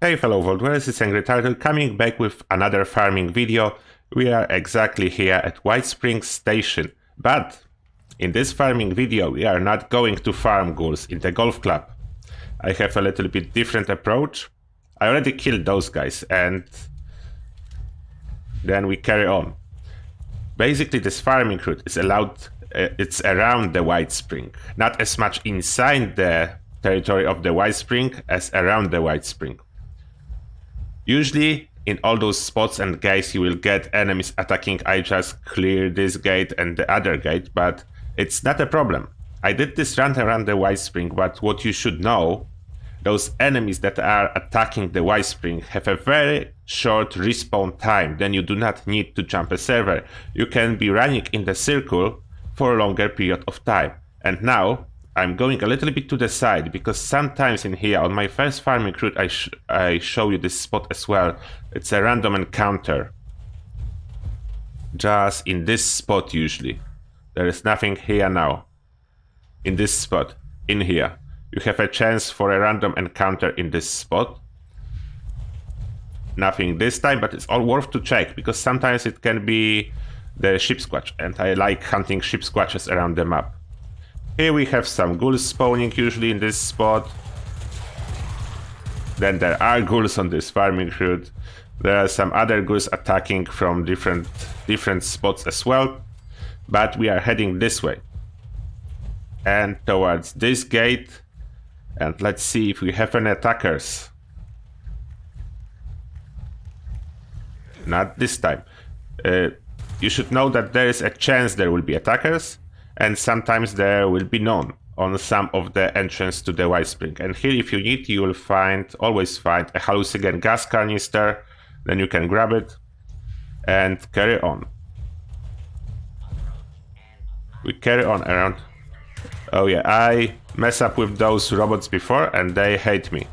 Hey fellow Vault Dwellers, it's Angry Turtle coming back with another farming video. We are exactly here at White Springs Station, but in this farming video we are not going to farm ghouls in the golf club. I have a little bit different approach. I already killed those guys and then we carry on. Basically this farming route is it's around the White Spring, not as much inside the territory of the White Spring as around the White Spring. Usually, in all those spots and gates, you will get enemies attacking. I just clear this gate and the other gate, but it's not a problem. I did this run around the White Spring, but what you should know, those enemies that are attacking the White Spring have a very short respawn time. Then you do not need to jump a server. You can be running in the circle for a longer period of time. And now, I'm going a little bit to the side because sometimes in here on my first farming route I show you this spot as well. It's a random encounter. Just in this spot usually. There is nothing here now. In this spot. In here. You have a chance for a random encounter in this spot. Nothing this time, but it's all worth to check because sometimes it can be the ship squatch and I like hunting ship squatches around the map. Here we have some ghouls spawning usually in this spot. Then there are ghouls on this farming route. There are some other ghouls attacking from different spots as well. But we are heading this way. And towards this gate. And let's see if we have any attackers. Not this time. You should know that there is a chance there will be attackers. And sometimes there will be none on some of the entrance to the White Spring. And here if you need, you will always find a hallucinogen gas canister. Then you can grab it and carry on. We carry on around. Oh yeah, I mess up with those robots before and they hate me.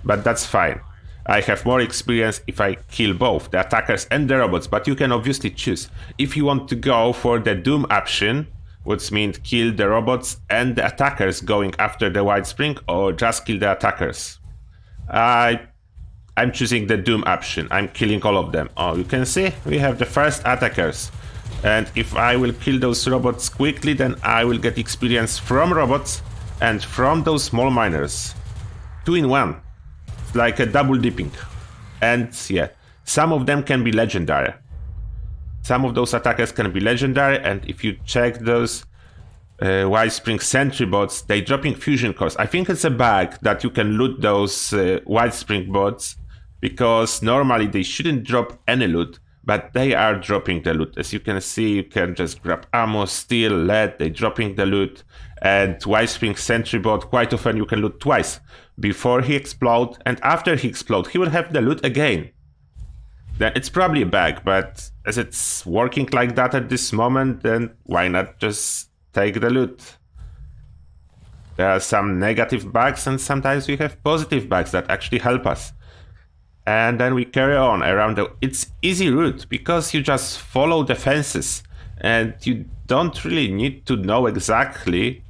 But that's fine. I have more experience if I kill both the attackers and the robots, but you can obviously choose. If you want to go for the Doom option, which means kill the robots and the attackers going after the White Spring, or just kill the attackers. I'm choosing the Doom option. I'm killing all of them. Oh, you can see we have the first attackers. And if I will kill those robots quickly, then I will get experience from robots and from those small miners. 2 in 1. It's like a double dipping. And yeah, some of them can be legendary. Some of those attackers can be legendary, and if you check those White Spring sentry bots, they dropping fusion cores. I think it's a bug that you can loot those White Spring bots, because normally they shouldn't drop any loot, but they are dropping the loot. As you can see, you can just grab ammo, steel, lead, they dropping the loot. And White Spring sentry bot, quite often you can loot twice. Before he explode and after he explode, he will have the loot again. Then it's probably a bug, but as it's working like that at this moment, then why not just take the loot? There are some negative bugs and sometimes we have positive bugs that actually help us. And then we carry on around it's easy route because you just follow the fences and you don't really need to know exactly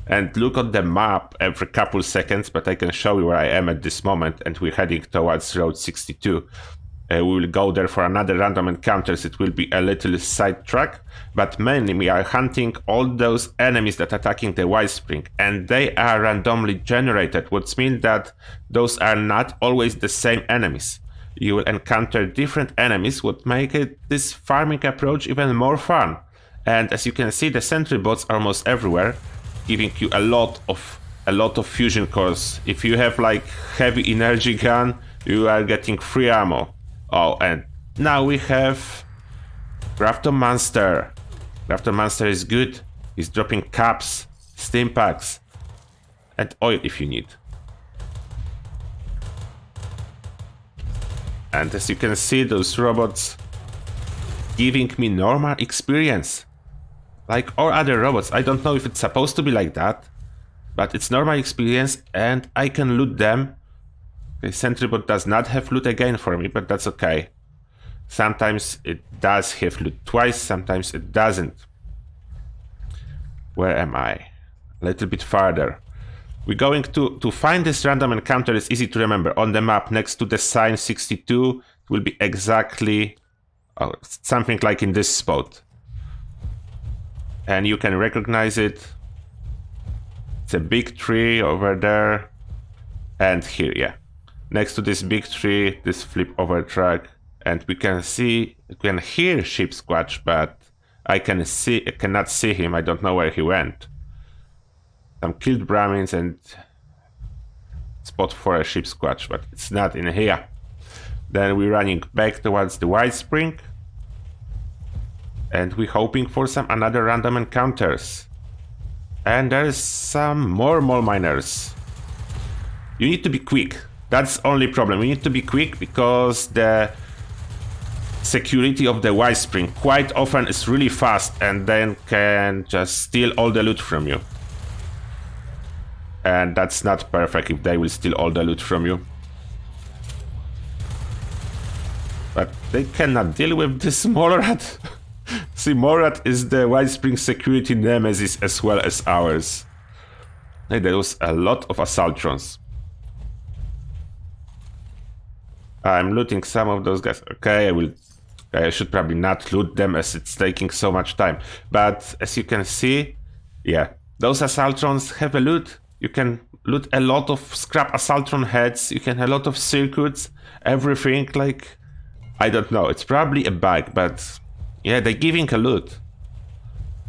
and look at the map every couple seconds, but I can show you where I am at this moment and we're heading towards Road 62. We will go there for another random encounters. It will be a little sidetrack, but mainly we are hunting all those enemies that are attacking the White Spring, and they are randomly generated, which means that those are not always the same enemies. You will encounter different enemies, what make this farming approach even more fun. And as you can see, the sentry bots are almost everywhere, giving you a lot of fusion cores. If you have like heavy energy gun, you are getting free ammo. Oh, and now we have Grafton Monster. Grafton Monster is good. He's dropping caps, steam packs, and oil if you need. And as you can see, those robots giving me normal experience. Like all other robots. I don't know if it's supposed to be like that, but it's normal experience and I can loot them. The sentry bot does not have loot again for me, but that's okay. Sometimes it does have loot twice, sometimes it doesn't. Where am I? A little bit farther. We're going to find this random encounter. It's easy to remember. On the map, next to the sign 62, it will be exactly something like in this spot. And you can recognize it. It's a big tree over there. And here, yeah. Next to this big tree, this flip over track. And we can hear Sheep Squatch, but I cannot see him. I don't know where he went. Some killed Brahmins and spot for a Sheep Squatch, but it's not in here. Then we're running back towards the White Spring. And we're hoping for some another random encounters. And there's some more mole miners. You need to be quick. That's the only problem. You need to be quick because the security of the White Spring quite often is really fast and then can just steal all the loot from you. And that's not perfect if they will steal all the loot from you. But they cannot deal with this mole rat. See, mole rat is the White Spring security nemesis as well as ours. Hey, there was a lot of Assaultrons. I'm looting some of those guys. Okay, I should probably not loot them as it's taking so much time. But as you can see, yeah, those Assaultrons have a loot. You can loot a lot of scrap Assaultron heads. You can have a lot of circuits, everything. Like, I don't know. It's probably a bug, but yeah, they're giving a loot.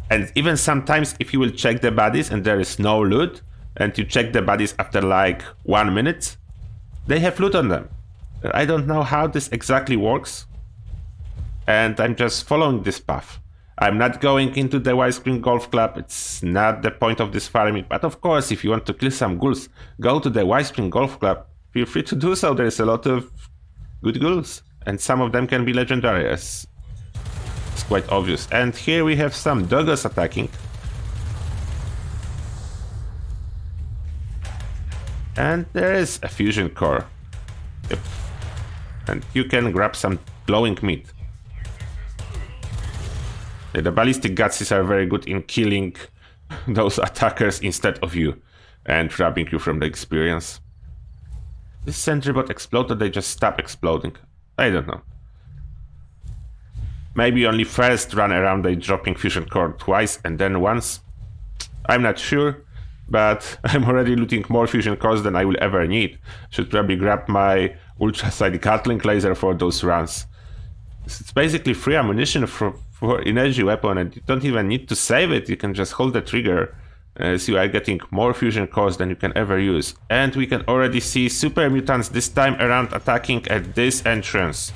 And even sometimes if you will check the bodies and there is no loot, and you check the bodies after like 1 minute, they have loot on them. I don't know how this exactly works. And I'm just following this path. I'm not going into the White Spring Golf Club. It's not the point of this farming. But of course, if you want to kill some ghouls, go to the White Spring Golf Club. Feel free to do so. There's a lot of good ghouls. And some of them can be legendary, as it's quite obvious. And here we have some doggos attacking. And there is a fusion core. Yep. And you can grab some glowing meat. The ballistic gutses are very good in killing those attackers instead of you and robbing you from the experience. This sentry bot exploded, they just stopped exploding. I don't know. Maybe only first run around they dropping fusion core twice and then once. I'm not sure, but I'm already looting more fusion cores than I will ever need. Should probably grab my ultra-sight Gatling laser for those runs. It's basically free ammunition for energy weapon, and you don't even need to save it. You can just hold the trigger as you are getting more fusion cores than you can ever use. And we can already see super mutants this time around attacking at this entrance.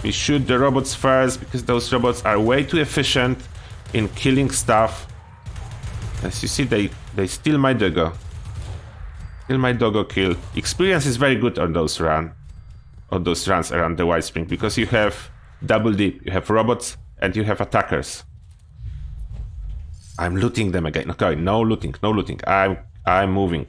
We shoot the robots first because those robots are way too efficient in killing stuff. As you see, they steal my doggo. Steal my doggo kill. Experience is very good on those runs around the White Spring because you have double dip. You have robots and you have attackers. I'm looting them again. Okay, no looting. I'm moving.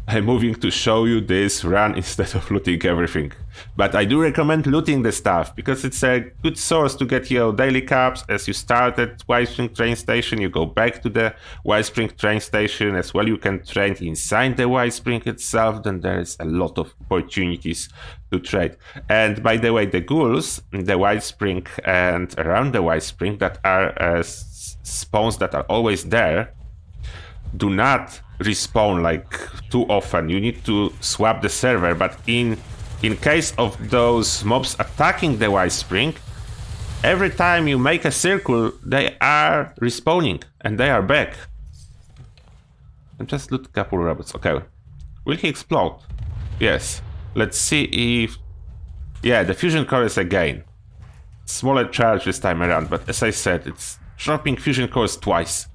I'm moving to show you this run instead of looting everything. But I do recommend looting the stuff because it's a good source to get your daily caps. As you start at White Spring train station, you go back to the White Spring train station as well. You can trade inside the White Spring itself. Then there is a lot of opportunities to trade. And by the way, the ghouls in the White Spring and around the White Spring that are spawns that are always there do not respawn like too often. You need to swap the server, but in case of those mobs attacking the White Spring, every time you make a circle, they are respawning and they are back. And just loot a couple robots. Okay, will he explode? Yes. Let's see if... Yeah, the fusion core is again. Smaller charge this time around, but as I said, it's dropping fusion cores twice.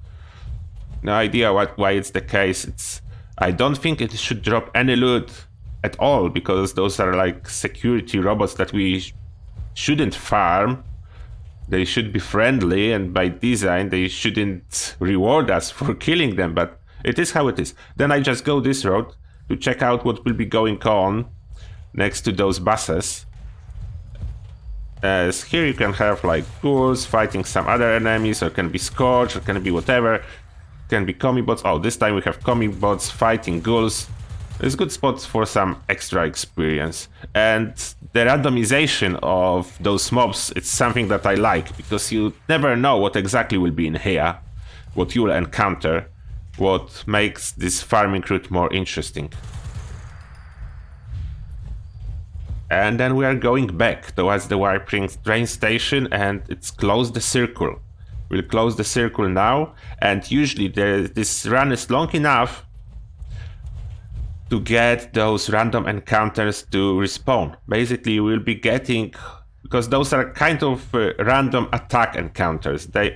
No idea why it's the case. I don't think it should drop any loot at all because those are like security robots that we shouldn't farm. They should be friendly, and by design they shouldn't reward us for killing them, but it is how it is. Then I just go this road to check out what will be going on next to those buses. As here you can have like ghouls fighting some other enemies, or it can be Scorch, or it can be whatever. can be commie bots. Oh, this time we have commie bots fighting ghouls. It's good spots for some extra experience. And the randomization of those mobs, it's something that I like, because you never know what exactly will be in here, what you will encounter, what makes this farming route more interesting. And then we are going back towards the Warping train station, and it's close the circle. We'll close the circle now, and usually this run is long enough to get those random encounters to respawn. Basically, we'll be getting, because those are kind of random attack encounters. There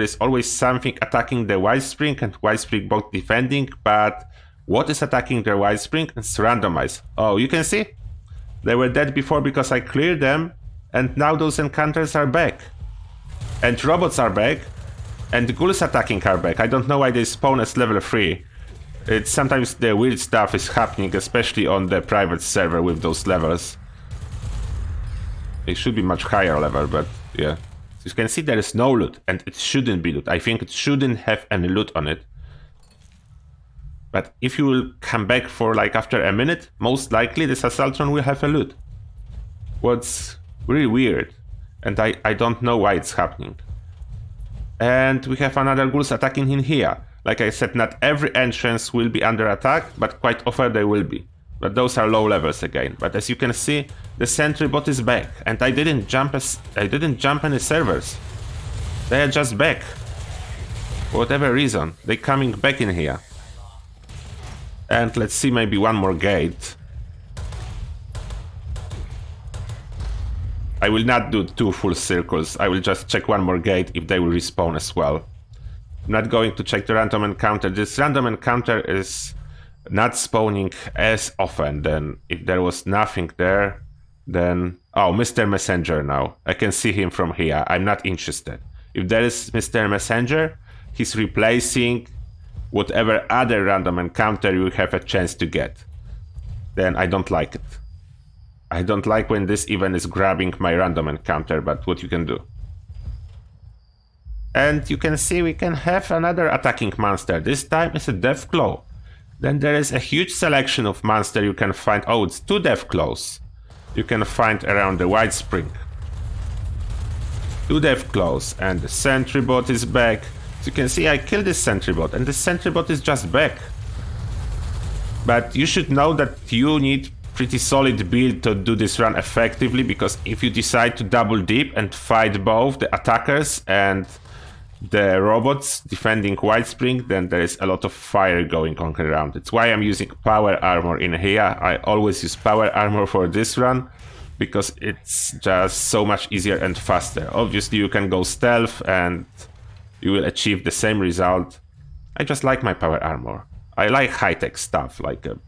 is always something attacking the Wild Spring and Wild Spring both defending, but what is attacking the Wild Spring is randomized. Oh, you can see? They were dead before because I cleared them, and now those encounters are back. And robots are back, and the ghouls attacking are back. I don't know why they spawn as level 3. It's sometimes the weird stuff is happening, especially on the private server with those levels. It should be much higher level, but yeah. You can see there is no loot, and it shouldn't be loot. I think it shouldn't have any loot on it. But if you will come back for like after a minute, most likely this Assaultron will have a loot. What's really weird, and I don't know why it's happening. And we have another ghouls attacking in here. Like I said, not every entrance will be under attack, but quite often they will be. But those are low levels again. But as you can see, the sentry bot is back, and I didn't jump any servers. They are just back. For whatever reason, they're coming back in here. And let's see, maybe one more gate. I will not do 2 full circles. I will just check one more gate if they will respawn as well. I'm not going to check the random encounter. This random encounter is not spawning as often. Then if there was nothing there, then... Oh, Mr. Messenger now. I can see him from here. I'm not interested. If there is Mr. Messenger, he's replacing whatever other random encounter you have a chance to get. Then I don't like it. I don't like when this event is grabbing my random encounter, but what you can do. And you can see we can have another attacking monster. This time it's a Deathclaw. Then there is a huge selection of monster you can find. Oh, it's 2 Deathclaws. You can find around the White Spring. 2 Deathclaws, and the sentry bot is back. So you can see I killed this sentry bot, and the sentry bot is just back. But you should know that you need pretty solid build to do this run effectively, because if you decide to double dip and fight both the attackers and the robots defending White Spring, then there is a lot of fire going on around. It's why I'm using power armor in here. I always use power armor for this run, because it's just so much easier and faster. Obviously you can go stealth and you will achieve the same result. I just like my power armor. I like high-tech stuff like a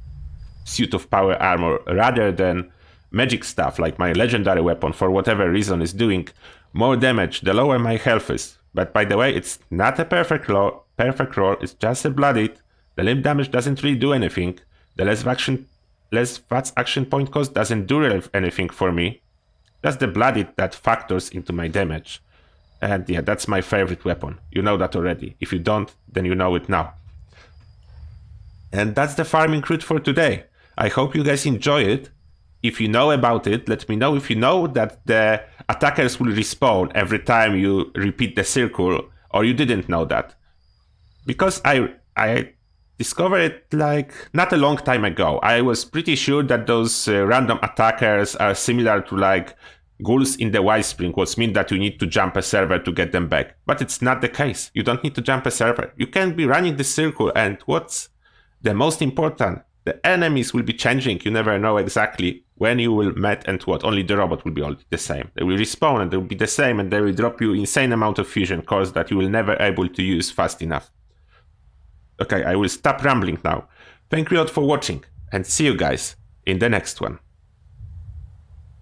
suit of power armor rather than magic stuff like my legendary weapon, for whatever reason, is doing more damage the lower my health is. But by the way, it's not a perfect roll, it's just a bloodied. The limb damage doesn't really do anything. The less VATS action point cost doesn't do anything for me. That's the bloodied that factors into my damage. And yeah, that's my favorite weapon. You know that already. If you don't, then you know it now. And that's the farming route for today. I hope you guys enjoy it. If you know about it, let me know. If you know that the attackers will respawn every time you repeat the circle, or you didn't know that. Because I discovered it like not a long time ago. I was pretty sure that those random attackers are similar to like ghouls in the Wild Spring, which means that you need to jump a server to get them back. But it's not the case. You don't need to jump a server. You can be running the circle, and what's the most important, the enemies will be changing. You never know exactly when you will meet and what. Only the robot will be all the same. They will respawn and they will be the same, and they will drop you insane amount of fusion cores that you will never able to use fast enough. Okay, I will stop rambling now. Thank you all for watching, and see you guys in the next one.